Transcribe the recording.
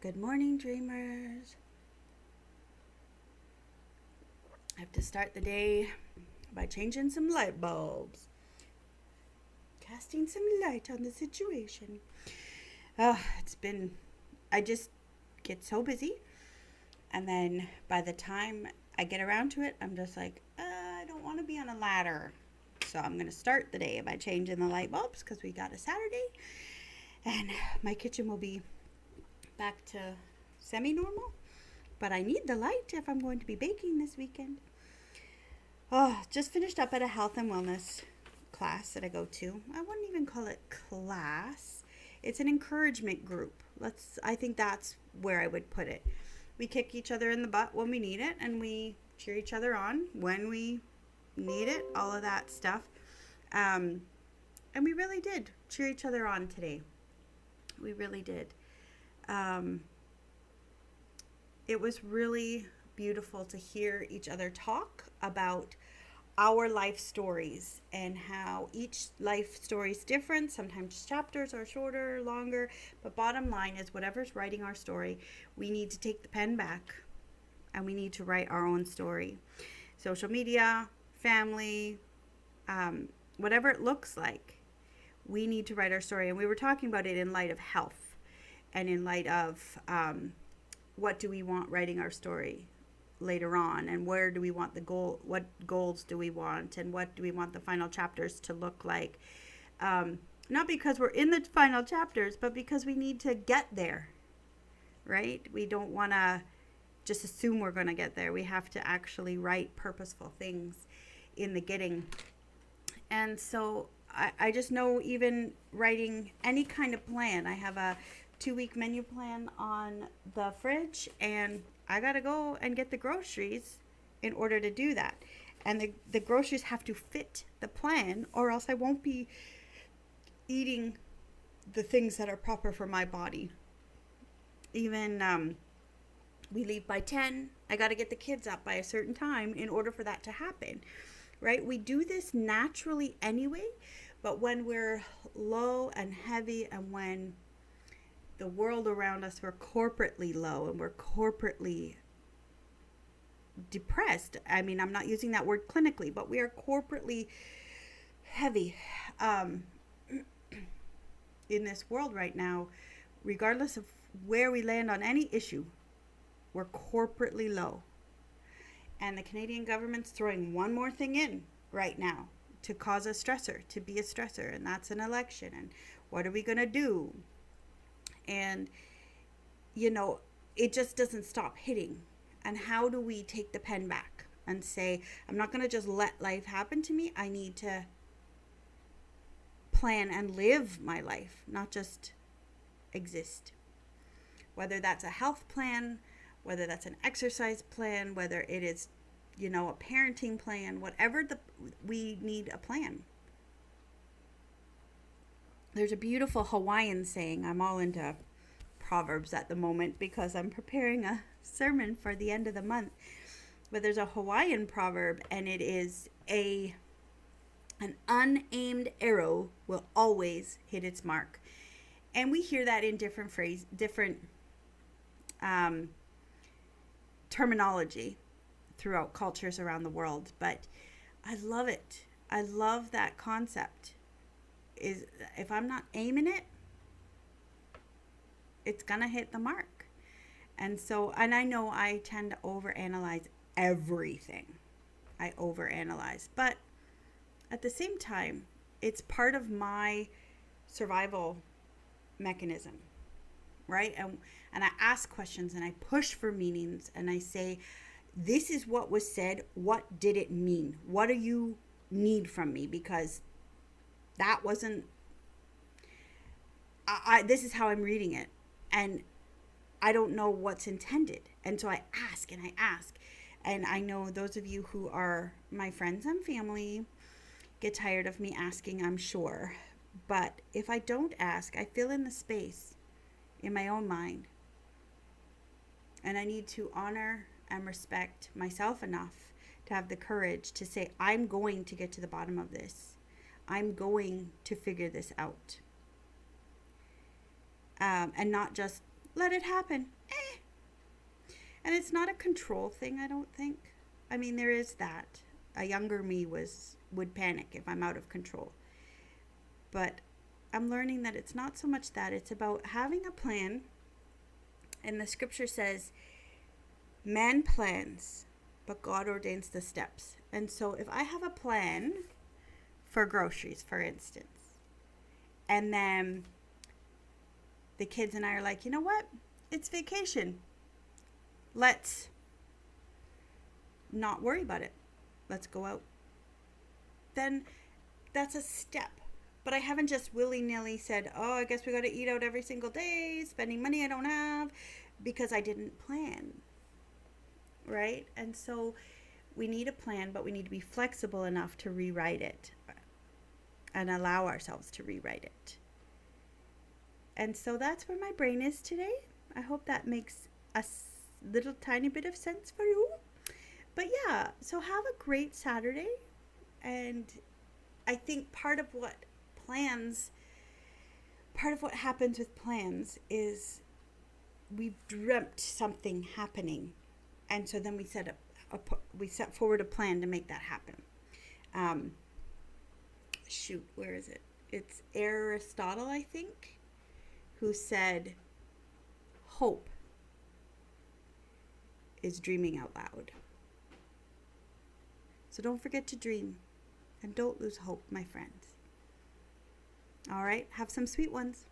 Good morning, dreamers. I have to start the day by changing some light bulbs, casting some light on the situation. I just get so busy. And then by the time I get around to it, I'm just like, I don't want to be on a ladder. So I'm going to start the day by changing the light bulbs because we got a Saturday. And my kitchen will be back to semi normal. But I need the light if I'm going to be baking this weekend. Oh, just finished up at a health and wellness class that I go to. I wouldn't even call it class. It's an encouragement group. I think that's where I would put it. We kick each other in the butt when we need it and we cheer each other on when we need it, all of that stuff. Um, and we really did cheer each other on today. We really did. Um, it was really beautiful to hear each other talk about our life stories and how each life story is different. Sometimes chapters are shorter, longer, but bottom line is whatever's writing our story, we need to take the pen back and we need to write our own story. Social media, family, whatever it looks like, we need to write our story. And we were talking about it in light of health and in light of what do we want writing our story later on, and where do we want what goals do we want, and what do we want the final chapters to look like. Not because we're in the final chapters, but because we need to get there, right? We don't want to just assume we're going to get there. We have to actually write purposeful things in the getting. And so I just know, even writing any kind of plan, I have a 2-week menu plan on the fridge, and I got to go and get the groceries in order to do that. And the groceries have to fit the plan, or else I won't be eating the things that are proper for my body. Even we leave by 10. I got to get the kids up by a certain time in order for that to happen, right? We do this naturally anyway, but when we're low and heavy, and when the world around us, we're corporately low and we're corporately depressed. I mean, I'm not using that word clinically, but we are corporately heavy in this world right now. Regardless of where we land on any issue, we're corporately low. And the Canadian government's throwing one more thing in right now to cause a stressor, to be a stressor, and that's an election. And what are we going to do? And, it just doesn't stop hitting. And how do we take the pen back and say, I'm not going to just let life happen to me. I need to plan and live my life, not just exist. Whether that's a health plan, whether that's an exercise plan, whether it is, a parenting plan, we need a plan. There's a beautiful Hawaiian saying. I'm all into Proverbs at the moment because I'm preparing a sermon for the end of the month. But there's a Hawaiian proverb, and it is an unaimed arrow will always hit its mark. And we hear that in different terminology throughout cultures around the world. But I love it. I love that concept. Is if I'm not aiming it, it's gonna hit the mark. And I know I tend to overanalyze everything. I overanalyze, but at the same time, it's part of my survival mechanism, right? And I ask questions and I push for meanings and I say, this is what was said. What did it mean? What do you need from me? Because that wasn't, this is how I'm reading it. And I don't know what's intended. And so I ask and I ask. And I know those of you who are my friends and family get tired of me asking, I'm sure. But if I don't ask, I fill in the space in my own mind. And I need to honor and respect myself enough to have the courage to say, I'm going to get to the bottom of this. I'm going to figure this out. And not just let it happen. And it's not a control thing, I don't think. I mean, there is that. A younger me would panic if I'm out of control. But I'm learning that it's not so much that, it's about having a plan. And the scripture says, man plans, but God ordains the steps. And so if I have a plan for groceries, for instance, and then the kids and I are like, you know what? It's vacation. Let's not worry about it. Let's go out. Then that's a step. But I haven't just willy-nilly said, oh, I guess we got to eat out every single day, spending money I don't have, because I didn't plan. Right? And so we need a plan, but we need to be flexible enough to rewrite it and allow ourselves to rewrite it. And so that's where my brain is today. I hope that makes a little tiny bit of sense for you. But yeah, so have a great Saturday. And I think part of what happens with plans is we've dreamt something happening. And so then we set forward a plan to make that happen. Where is it? It's Aristotle, I think, who said, hope is dreaming out loud. So don't forget to dream and don't lose hope, my friends. All right, have some sweet ones.